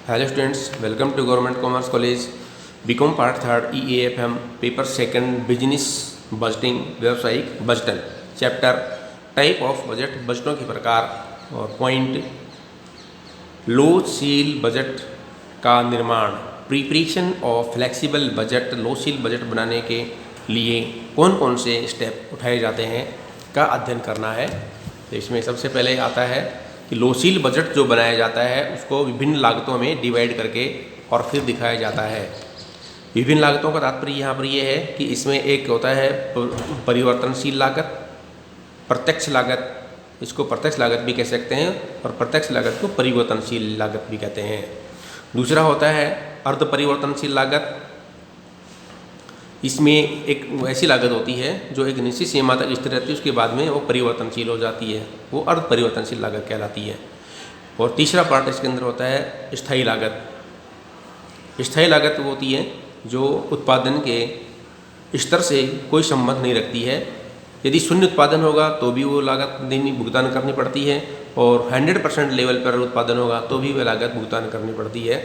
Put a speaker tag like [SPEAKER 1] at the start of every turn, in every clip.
[SPEAKER 1] Hello students, welcome to government commerce college BCom part third EAFM paper second business budgeting व्यावसायिक बजटन chapter type of budget बजटों के प्रकार और point लो seal budget का निर्माण preparation of flexible budget low seal budget बनाने के लिए कौन कौन से स्टेप उठाए जाते हैं का अध्ययन करना है। तो इसमें सबसे पहले आता है कि लोसील बजट जो बनाया जाता है उसको विभिन्न लागतों में डिवाइड करके और फिर दिखाया जाता है। विभिन्न लागतों का तात्पर्य यहाँ पर यह है कि इसमें एक होता है परिवर्तनशील लागत, प्रत्यक्ष लागत, इसको प्रत्यक्ष लागत भी कह सकते हैं और प्रत्यक्ष लागत को परिवर्तनशील लागत भी कहते हैं। दूसरा होता है अर्ध परिवर्तनशील लागत। इसमें एक ऐसी लागत होती है जो एक निश्चित सीमा तक स्थिर रहती है, उसके बाद में वो परिवर्तनशील हो जाती है, वो अर्ध परिवर्तनशील लागत कहलाती है। और तीसरा पार्ट इसके अंदर होता है स्थायी लागत। स्थायी लागत वो होती है जो उत्पादन के स्तर से कोई संबंध नहीं रखती है। यदि शून्य उत्पादन होगा तो भी वो लागत भुगतान करनी पड़ती है और 100% लेवल पर उत्पादन होगा तो भी वह लागत भुगतान करनी पड़ती है।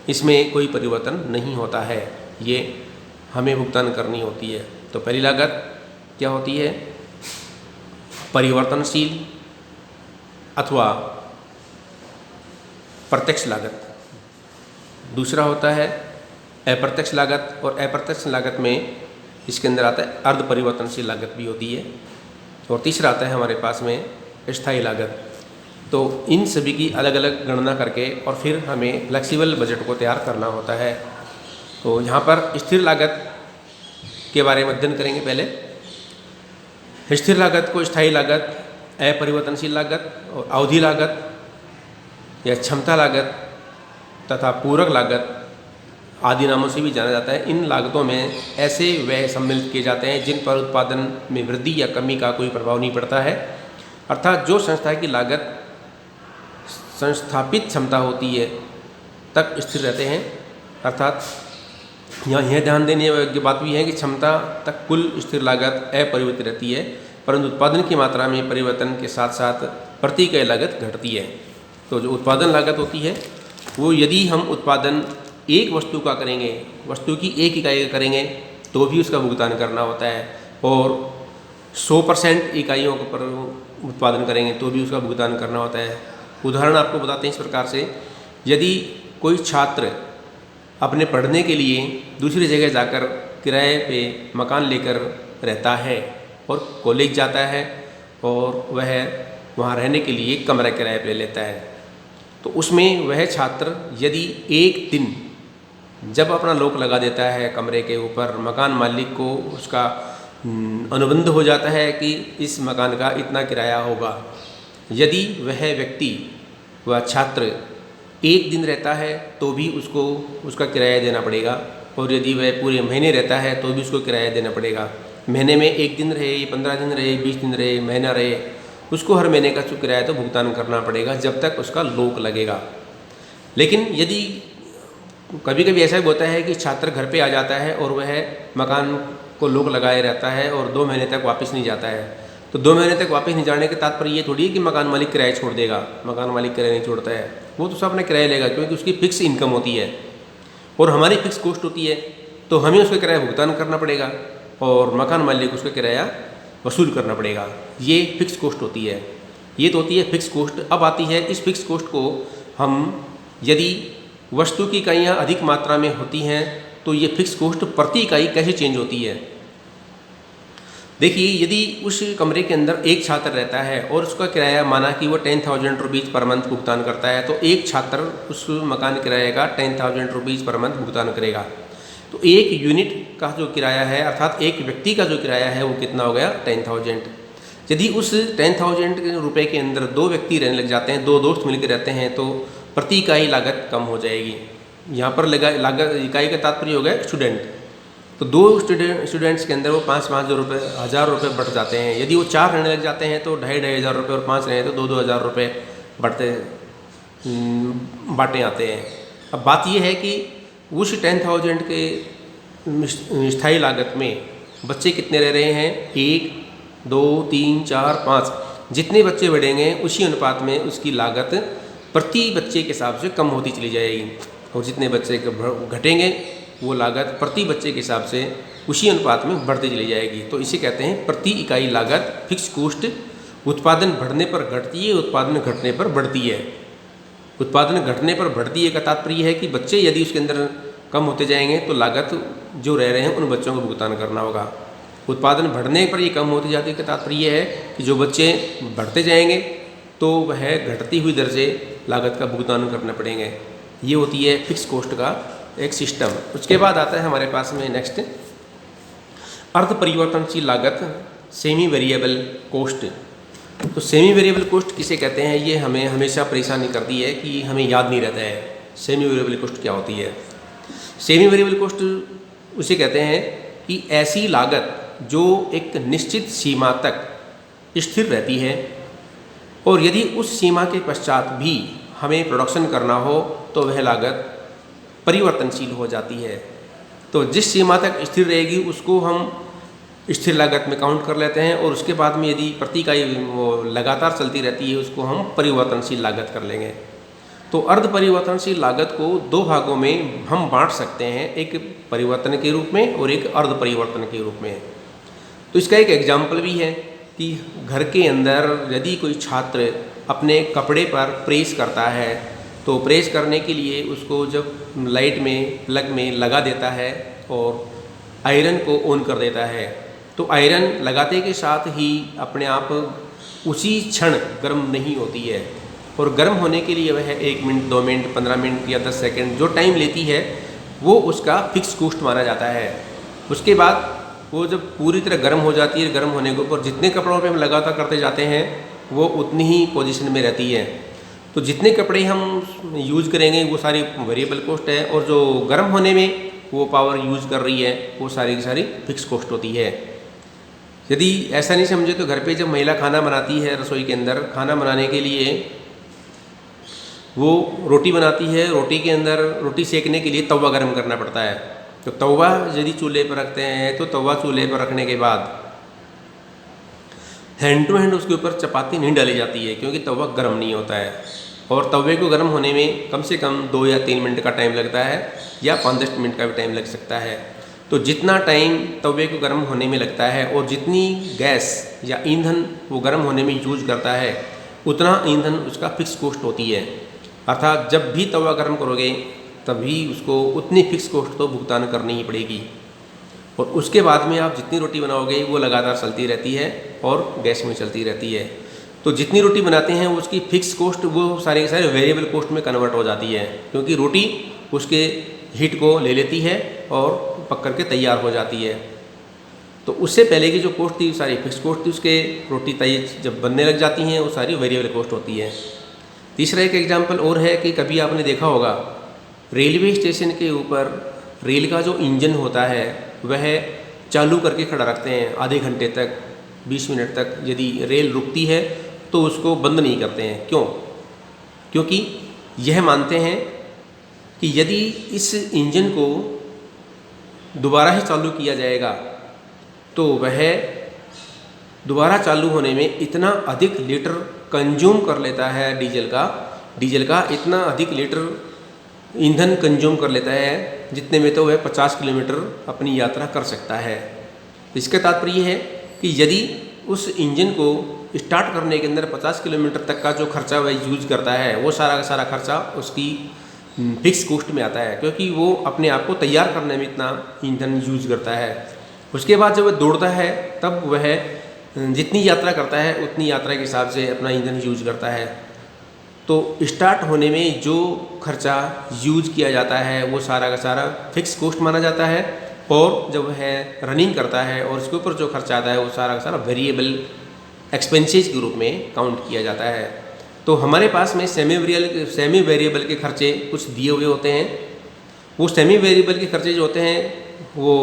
[SPEAKER 1] इसमें कोई परिवर्तन नहीं होता है, ये हमें भुगतान करनी होती है। तो पहली लागत क्या होती है? परिवर्तनशील अथवा प्रत्यक्ष लागत। दूसरा होता है अप्रत्यक्ष लागत, और अप्रत्यक्ष लागत में इसके अंदर आता है अर्ध परिवर्तनशील लागत भी होती है। और तीसरा आता है हमारे पास में स्थायी लागत। तो इन सभी की अलग अलग गणना करके और फिर हमें फ्लेक्सिबल बजट को तैयार करना होता है। तो यहाँ पर स्थिर लागत के बारे में अध्ययन करेंगे। पहले स्थिर लागत को स्थायी लागत, अपरिवर्तनशील लागत और अवधि लागत या क्षमता लागत तथा पूरक लागत आदि नामों से भी जाना जाता है। इन लागतों में ऐसे व्यय सम्मिलित किए जाते हैं जिन पर उत्पादन में वृद्धि या कमी का कोई प्रभाव नहीं पड़ता है। अर्थात जो संस्था की लागत संस्थापित क्षमता होती है तक स्थिर रहते हैं। अर्थात यहाँ यह ध्यान देने योग्य बात भी है कि क्षमता तक कुल स्थिर लागत अपरिवर्तित रहती है, परंतु उत्पादन की मात्रा में परिवर्तन के साथ साथ प्रति इकाई लागत घटती है। तो जो उत्पादन लागत होती है वो यदि हम उत्पादन एक वस्तु का करेंगे, वस्तु की एक इकाई का करेंगे तो भी उसका भुगतान करना होता है, और 100% इकाइयों पर उत्पादन करेंगे तो भी उसका भुगतान करना होता है। उदाहरण आपको बताते हैं इस प्रकार से, यदि कोई छात्र अपने पढ़ने के लिए दूसरी जगह जाकर किराए पे मकान लेकर रहता है और कॉलेज जाता है और वह वहाँ रहने के लिए कमरा किराए पे लेता है, तो उसमें वह छात्र यदि एक दिन जब अपना लॉक लगा देता है कमरे के ऊपर, मकान मालिक को उसका अनुबंध हो जाता है कि इस मकान का इतना किराया होगा। यदि वह व्यक्ति वह छात्र एक दिन रहता है तो भी उसको उसका किराया देना पड़ेगा, और यदि वह पूरे महीने रहता है तो भी उसको किराया देना पड़ेगा। महीने में एक दिन रहे, 15 दिन रहे, 20 दिन रहे, महीना रहे, उसको हर महीने का जो किराया तो भुगतान करना पड़ेगा जब तक उसका लॉक लगेगा। लेकिन यदि कभी कभी ऐसा भी होता है कि छात्र घर पे आ जाता है और वह मकान को लॉक लगाए रहता है और 2 महीने तक वापस नहीं जाता है, तो 2 महीने तक वापस नहीं जाने के तात्पर्य ये थोड़ी है कि मकान मालिक किराया छोड़ देगा। मकान मालिक किराया नहीं छोड़ता है, वो तो सब अपना किराया लेगा, क्योंकि उसकी फिक्स इनकम होती है और हमारी फिक्स कॉस्ट होती है, तो हमें उसका किराया भुगतान करना पड़ेगा और मकान मालिक उसका किराया वसूल करना पड़ेगा। ये फिक्स कॉस्ट होती है, ये तो होती है फिक्स कॉस्ट। अब आती है इस फिक्स कॉस्ट को हम यदि वस्तु की इकाइयाँ अधिक मात्रा में होती हैं तो ये फिक्स कॉस्ट प्रति इकाई कैसे चेंज होती है। देखिए, यदि उस कमरे के अंदर एक छात्र रहता है और उसका किराया माना कि वो 10,000 रुपीज़ पर मंथ भुगतान करता है, तो एक छात्र उस मकान किराए का 10,000 रुपीज़ पर मंथ भुगतान करेगा। तो एक यूनिट का जो किराया है, अर्थात एक व्यक्ति का जो किराया है वो कितना हो गया? 10,000। यदि उस 10,000 रुपये के अंदर 2 व्यक्ति रहने लग जाते हैं, 2 दोस्त मिलकर रहते हैं, तो प्रति इकाई लागत कम हो जाएगी। यहाँ पर लागत इकाई का तात्पर्य हो गया स्टूडेंट। तो 2 स्टूडेंट्स के अंदर वो 5-5 रुपये 1,000 रुपये बढ़ जाते हैं। यदि वो 4 रहने लग जाते हैं तो 2,500 रुपये, और 5 रहे तो 2-2 हज़ार रुपये बाँटे आते हैं। अब बात ये है कि उस 10,000 के स्थायी लागत में बच्चे कितने रह रहे हैं? 1, 2, 3, 4, 5। जितने बच्चे बढ़ेंगे उसी अनुपात में उसकी लागत प्रति बच्चे के हिसाब से कम होती चली जाएगी, और जितने बच्चे घटेंगे वो लागत प्रति बच्चे के हिसाब से उसी अनुपात में बढ़ती चली जाएगी। तो इसे कहते हैं प्रति इकाई लागत फिक्स कॉस्ट। उत्पादन बढ़ने पर घटती है, उत्पादन घटने पर बढ़ती है। उत्पादन घटने पर बढ़ती है का तात्पर्य है कि बच्चे यदि उसके अंदर कम होते जाएंगे तो लागत जो रह रहे हैं उन बच्चों को भुगतान करना होगा। उत्पादन बढ़ने पर ये कम होती जाती है का तात्पर्य है कि जो बच्चे बढ़ते जाएंगे तो वह घटती हुई दर से लागत का भुगतान करना पड़ेंगे। ये होती है फिक्स कॉस्ट का एक सिस्टम। उसके बाद आता है हमारे पास में नेक्स्ट अर्ध परिवर्तनशील लागत, सेमी वेरिएबल कॉस्ट। तो सेमी वेरिएबल कॉस्ट किसे कहते हैं, ये हमें हमेशा परेशानी करती है कि हमें याद नहीं रहता है सेमी वेरिएबल कॉस्ट क्या होती है। सेमी वेरिएबल कॉस्ट उसे कहते हैं कि ऐसी लागत जो एक निश्चित सीमा तक स्थिर रहती है और यदि उस सीमा के पश्चात भी हमें प्रोडक्शन करना हो तो वह लागत परिवर्तनशील हो जाती है। तो जिस सीमा तक स्थिर रहेगी उसको हम स्थिर लागत में काउंट कर लेते हैं, और उसके बाद में यदि प्रति इकाई वो लगातार चलती रहती है उसको हम परिवर्तनशील लागत कर लेंगे। तो अर्ध परिवर्तनशील लागत को दो भागों में हम बांट सकते हैं, एक परिवर्तन के रूप में और एक अर्ध परिवर्तन के रूप में। तो इसका एक एग्जाम्पल भी है कि घर के अंदर यदि कोई छात्र अपने कपड़े पर प्रेस करता है तो प्रेस करने के लिए उसको जब लाइट में प्लग में लगा देता है और आयरन को ऑन कर देता है, तो आयरन लगाते के साथ ही अपने आप उसी क्षण गर्म नहीं होती है, और गर्म होने के लिए वह 1 मिनट 2 मिनट 15 मिनट या 10 सेकंड जो टाइम लेती है वो उसका फिक्स कॉस्ट माना जाता है। उसके बाद वो जब पूरी तरह गर्म हो जाती है, गर्म होने के ऊपर जितने कपड़ों पे हम लगातार करते जाते हैं वो उतनी ही पोजीशन में रहती है। तो जितने कपड़े हम यूज़ करेंगे वो सारी वेरिएबल कॉस्ट है, और जो गर्म होने में वो पावर यूज़ कर रही है वो सारी की सारी फिक्स कॉस्ट होती है। यदि ऐसा नहीं समझे तो घर पे जब महिला खाना बनाती है, रसोई के अंदर खाना बनाने के लिए वो रोटी बनाती है, रोटी के अंदर रोटी सेकने के लिए तवा गर्म करना पड़ता है। तो तवा यदि चूल्हे पर रखते हैं तो तवा चूल्हे पर रखने के बाद हैंड टू हैंड उसके ऊपर चपाती नहीं डाली जाती है, क्योंकि तवा गर्म नहीं होता है, और तवे को गर्म होने में कम से कम 2 या 3 मिनट का टाइम लगता है, या 5-10 मिनट का भी टाइम लग सकता है। तो जितना टाइम तवे को गर्म होने में लगता है और जितनी गैस या ईंधन वो गर्म होने में यूज करता है उतना ईंधन उसका फिक्स कॉस्ट होती है। अर्थात जब भी तवा गर्म करोगे तभी उसको उतनी फिक्स कॉस्ट तो भुगतान करनी ही पड़ेगी, और उसके बाद में आप जितनी रोटी बनाओगे वो लगातार चलती रहती है और गैस में चलती रहती है। तो जितनी रोटी बनाते हैं उसकी फिक्स कॉस्ट वो सारे के सारे वेरिएबल कॉस्ट में कन्वर्ट हो जाती है, क्योंकि रोटी उसके हीट को ले लेती है और पक करके तैयार हो जाती है। तो उससे पहले की जो कॉस्ट थी सारी फिक्स कॉस्ट थी, उसके रोटी तैयार जब बनने लग जाती हैं वो सारी वेरिएबल कॉस्ट होती है। तीसरा एक एग्जाम्पल और है कि कभी आपने देखा होगा रेलवे स्टेशन के ऊपर रेल का जो इंजन होता है वह चालू करके खड़ा रखते हैं आधे घंटे तक, 20 मिनट तक। यदि रेल रुकती है तो उसको बंद नहीं करते हैं। क्यों? क्योंकि यह मानते हैं कि यदि इस इंजन को दोबारा ही चालू किया जाएगा तो वह दोबारा चालू होने में इतना अधिक लीटर कंज्यूम कर लेता है डीजल का इतना अधिक लीटर ईंधन कंज्यूम कर लेता है जितने में तो वह 50 किलोमीटर अपनी यात्रा कर सकता है। इसका तात्पर्य है कि यदि उस इंजन को स्टार्ट करने के अंदर 50 किलोमीटर तक का जो खर्चा वह यूज करता है वो सारा का सारा खर्चा उसकी फिक्स कॉस्ट में आता है, क्योंकि वो अपने आप को तैयार करने में इतना ईंधन यूज करता है। उसके बाद जब वह दौड़ता है तब वह जितनी यात्रा करता है उतनी यात्रा के हिसाब से अपना ईंधन यूज करता है। तो स्टार्ट होने में जो खर्चा यूज किया जाता है वो सारा का सारा फिक्स कॉस्ट माना जाता है, और जब वह रनिंग करता है और उसके ऊपर जो खर्चा आता है वो सारा का सारा वेरिएबल एक्सपेंसेस के रूप में काउंट किया जाता है। तो हमारे पास में सेमी वेरिएबल के खर्चे कुछ दिए हुए होते हैं। वो सेमी वेरिएबल के खर्चे जो होते हैं वो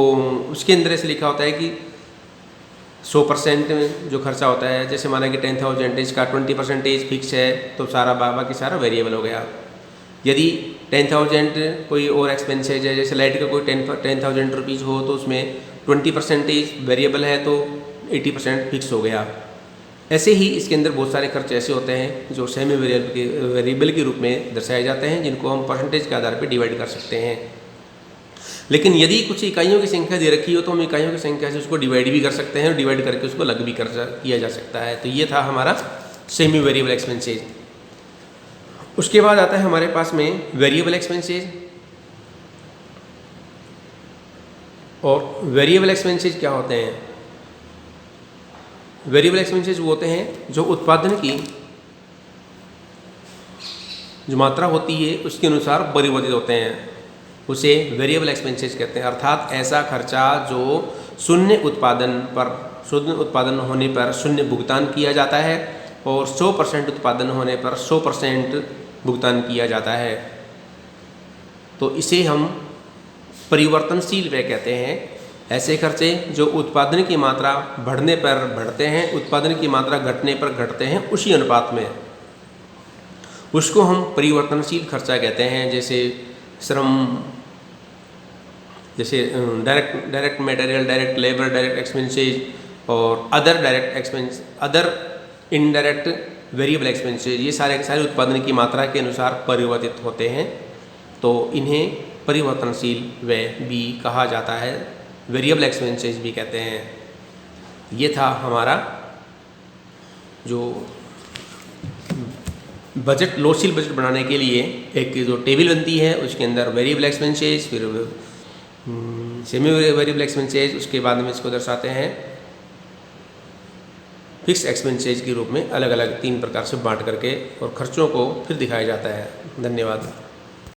[SPEAKER 1] उसके अंदर ऐसे लिखा होता है कि 100% जो खर्चा होता है, जैसे माना कि 10,000 इसका 20% फिक्स है तो सारा बाकी सारा वेरिएबल हो गया। यदि 10,000 कोई और एक्सपेंसेज है, जैसे लाइट का कोई 10,000 रुपीज़ हो तो उसमें 20% वेरिएबल है तो 80% फिक्स हो गया। ऐसे ही इसके अंदर बहुत सारे खर्च ऐसे होते हैं जो सेमी वेरिएबल के रूप में दर्शाए जाते हैं, जिनको हम परसेंटेज के आधार पर डिवाइड कर सकते हैं। लेकिन यदि कुछ इकाइयों की संख्या दे रखी हो तो हम इकाइयों की संख्या से उसको डिवाइड भी कर सकते हैं और डिवाइड करके उसको लग भी किया जा सकता है। तो ये था हमारा सेमी वेरिएबल एक्सपेंसेज। उसके बाद आता है हमारे पास में वेरिएबल एक्सपेंसेज। और वेरिएबल एक्सपेंसेज क्या होते हैं? वेरिएबल एक्सपेंसेज वो होते हैं जो उत्पादन की जो मात्रा होती है उसके अनुसार परिवर्तित होते हैं, उसे वेरिएबल एक्सपेंसेज कहते हैं। अर्थात ऐसा खर्चा जो शून्य उत्पादन होने पर शून्य भुगतान किया जाता है और 100% उत्पादन होने पर 100% भुगतान किया जाता है। तो इसे हम परिवर्तनशील व्यय कहते हैं। ऐसे खर्चे जो उत्पादन की मात्रा बढ़ने पर बढ़ते हैं, उत्पादन की मात्रा घटने पर घटते हैं उसी अनुपात में, उसको हम परिवर्तनशील खर्चा कहते हैं। जैसे श्रम, जैसे direct material, direct labour, direct expenses और अदर इनडायरेक्ट वेरिएबल एक्सपेंसेज, ये सारे उत्पादन की मात्रा के अनुसार परिवर्तित होते हैं। तो इन्हें परिवर्तनशील व्यय भी कहा जाता है, वेरिएबल एक्सपेंसेज भी कहते हैं। ये था हमारा जो बजट, लोडशील बजट बनाने के लिए एक जो टेबल बनती है, उसके अंदर वेरिएबल एक्सपेंसेज, फिर सेमी वेरिएबल एक्सपेंसेज, उसके बाद में इसको दर्शाते हैं फिक्स एक्सपेंसेज के रूप में अलग अलग 3 प्रकार से बांट करके, और खर्चों को फिर दिखाया जाता है। धन्यवाद।